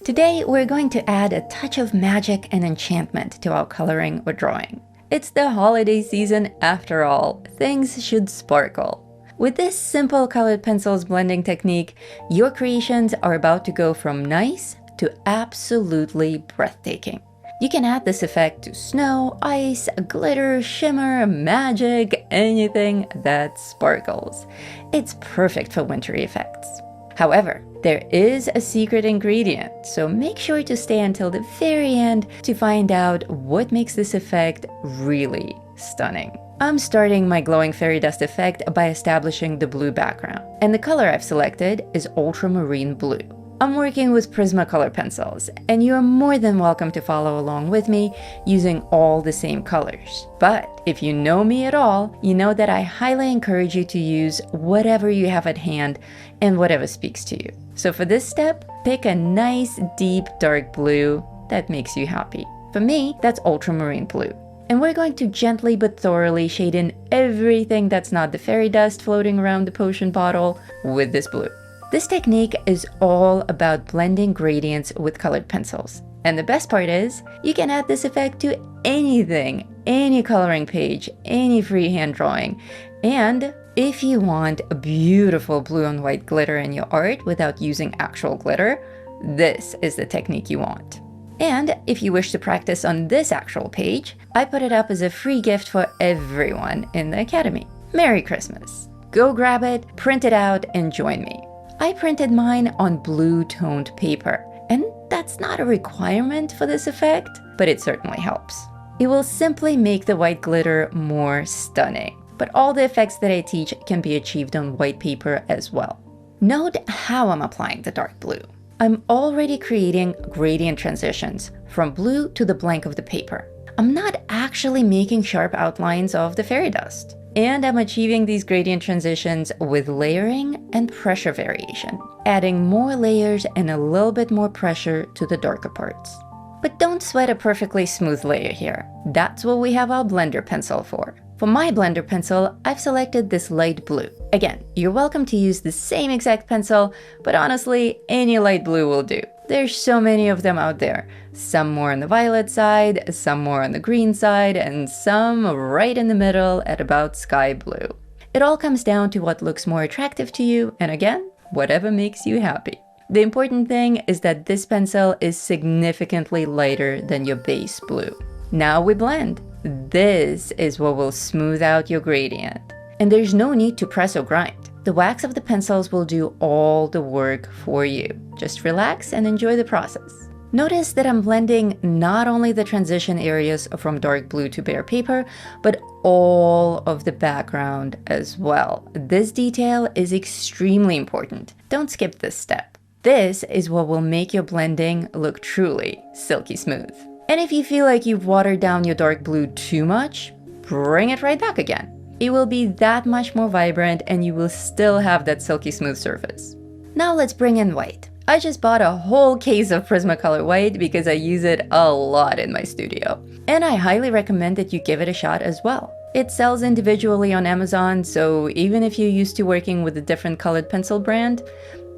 Today, we're going to add a touch of magic and enchantment to our coloring or drawing. It's the holiday season after all, things should sparkle. With this simple colored pencils blending technique, your creations are about to go from nice to absolutely breathtaking. You can add this effect to snow, ice, glitter, shimmer, magic, anything that sparkles. It's perfect for wintry effects. However, there is a secret ingredient, so make sure to stay until the very end to find out what makes this effect really stunning. I'm starting my glowing fairy dust effect by establishing the blue background, and the color I've selected is ultramarine blue. I'm working with Prismacolor pencils, and you're more than welcome to follow along with me using all the same colors. But if you know me at all, you know that I highly encourage you to use whatever you have at hand and whatever speaks to you. So for this step, pick a nice, deep, dark blue that makes you happy. For me, that's ultramarine blue. And we're going to gently but thoroughly shade in everything that's not the fairy dust floating around the potion bottle with this blue. This technique is all about blending gradients with colored pencils. And the best part is, you can add this effect to anything, any coloring page, any freehand drawing. And if you want a beautiful blue and white glitter in your art without using actual glitter, this is the technique you want. And if you wish to practice on this actual page, I put it up as a free gift for everyone in the Academy. Merry Christmas! Go grab it, print it out, and join me. I printed mine on blue-toned paper, and that's not a requirement for this effect, but it certainly helps. It will simply make the white glitter more stunning, but all the effects that I teach can be achieved on white paper as well. Note how I'm applying the dark blue. I'm already creating gradient transitions from blue to the blank of the paper. I'm not actually making sharp outlines of the fairy dust. And I'm achieving these gradient transitions with layering and pressure variation, adding more layers and a little bit more pressure to the darker parts. But don't sweat a perfectly smooth layer here. That's what we have our blender pencil for. For my blender pencil, I've selected this light blue. Again, you're welcome to use the same exact pencil, but honestly, any light blue will do. There's so many of them out there. Some more on the violet side, some more on the green side, and some right in the middle at about sky blue. It all comes down to what looks more attractive to you, and again, whatever makes you happy. The important thing is that this pencil is significantly lighter than your base blue. Now we blend. This is what will smooth out your gradient. And there's no need to press or grind. The wax of the pencils will do all the work for you. Just relax and enjoy the process. Notice that I'm blending not only the transition areas from dark blue to bare paper, but all of the background as well. This detail is extremely important. Don't skip this step. This is what will make your blending look truly silky smooth. And if you feel like you've watered down your dark blue too much, bring it right back again. It will be that much more vibrant and you will still have that silky smooth surface. Now let's bring in white. I just bought a whole case of Prismacolor white because I use it a lot in my studio. And I highly recommend that you give it a shot as well. It sells individually on Amazon, so even if you're used to working with a different colored pencil brand,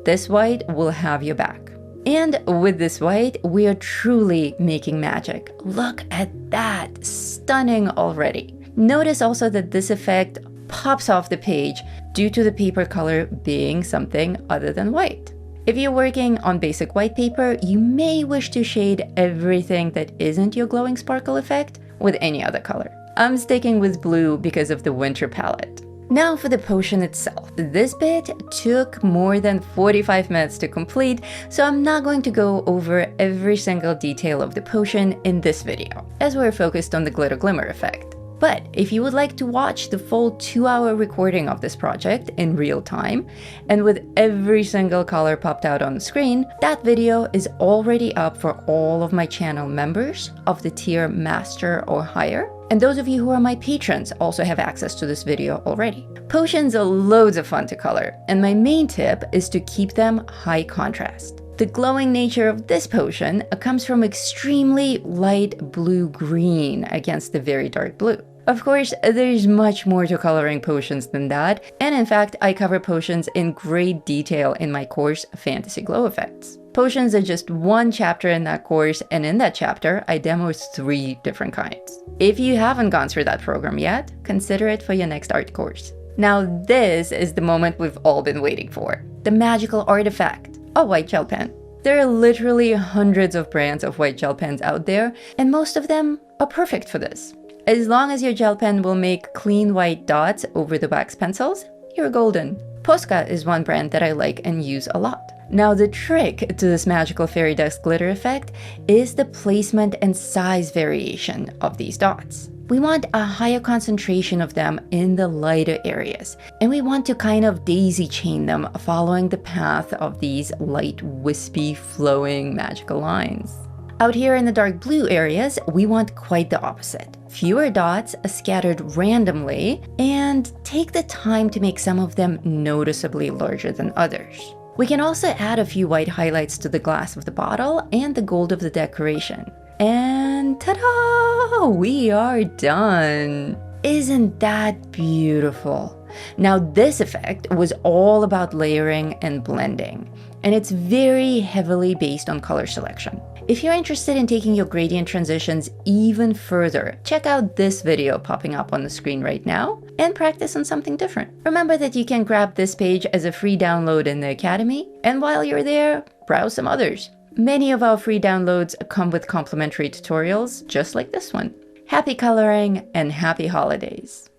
this white will have your back. And with this white, we are truly making magic. Look at that, stunning already. Notice also that this effect pops off the page due to the paper color being something other than white. If you're working on basic white paper, you may wish to shade everything that isn't your glowing sparkle effect with any other color. I'm sticking with blue because of the winter palette. Now for the potion itself. This bit took more than 45 minutes to complete, so I'm not going to go over every single detail of the potion in this video, as we're focused on the glitter glimmer effect. But if you would like to watch the full 2-hour recording of this project in real time, and with every single color popped out on the screen, that video is already up for all of my channel members of the tier Master or higher. And those of you who are my patrons also have access to this video already. Potions are loads of fun to color, and my main tip is to keep them high contrast. The glowing nature of this potion comes from extremely light blue-green against the very dark blue. Of course, there's much more to coloring potions than that, and in fact, I cover potions in great detail in my course, Fantasy Glow Effects. Potions are just one chapter in that course, and in that chapter, I demo 3 different kinds. If you haven't gone through that program yet, consider it for your next art course. Now this is the moment we've all been waiting for. The magical artifact, a white gel pen. There are literally hundreds of brands of white gel pens out there, and most of them are perfect for this. As long as your gel pen will make clean white dots over the wax pencils, you're golden. Posca is one brand that I like and use a lot. Now the trick to this magical fairy dust glitter effect is the placement and size variation of these dots. We want a higher concentration of them in the lighter areas, and we want to kind of daisy chain them following the path of these light, wispy, flowing magical lines. Out here in the dark blue areas, we want quite the opposite. Fewer dots scattered randomly, and take the time to make some of them noticeably larger than others. We can also add a few white highlights to the glass of the bottle and the gold of the decoration. And ta-da! We are done! Isn't that beautiful? Now this effect was all about layering and blending, and it's very heavily based on color selection. If you're interested in taking your gradient transitions even further, check out this video popping up on the screen right now and practice on something different. Remember that you can grab this page as a free download in the Academy, and while you're there, browse some others. Many of our free downloads come with complimentary tutorials just like this one. Happy coloring and happy holidays!